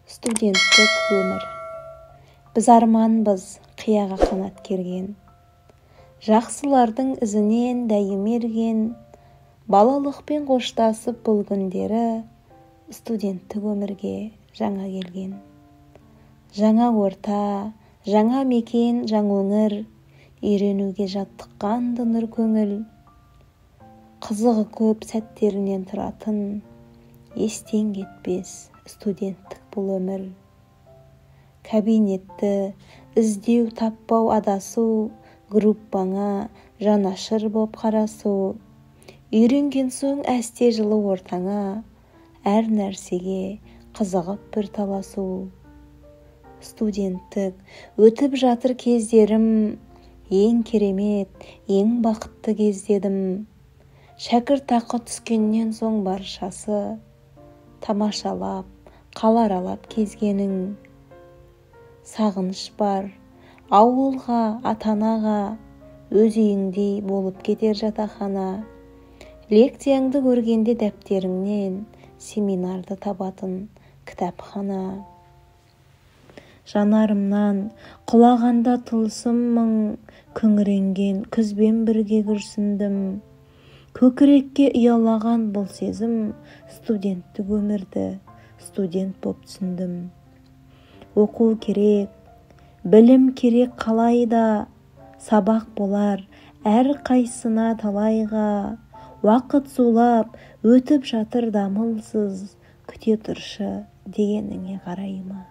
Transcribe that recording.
Студенттік өмір. Біз арманбыз қияға қанат керген. Жақсылардың ізінен дәйім ерген. Балалықпен қоштасып бұл күндері студенттік өмірге жаңа келген. Жаңа орта, жаңа мекен, жаңа өңір, үйренуге жаттыққан нұр көңіл. Қызығы көп сәттерінен тұратын, естен кетпес студенттік бұл өмір. Кабинетті іздеу, таппау, адасу, группаңа жанашыр боп қарасу. Үйренген соң әсте жылы ортаңа, әр нәрсеге қызығып бір таласу. Студенттік өтіп жатыр кездерім, ең керемет, ең бақытты кездедім. Шәкіртақы түскеннен соң баршасы, тамашалап, қаларалап кезгенің. Сағыныш бар, ауылға, ата-анаға, өз үйіңдей болып кетер жатақхана. Лекцияңды көргенде дәптеріңнен, семинарды табатын кітапхана. Жанарымнан құлағанда тылсым мұң, күңіренген күзбен бірге күрсіндім. Көкірекке ұялаған бұл сезім, студенттік өмірді студент боп түсіндім. Оқу керек, білім керек қалайда, сабақ болар әр қайсына талайға. Уақыт зулап өтіп жатыр дамылсыз, күте тұршы дегеніңе қарай ма?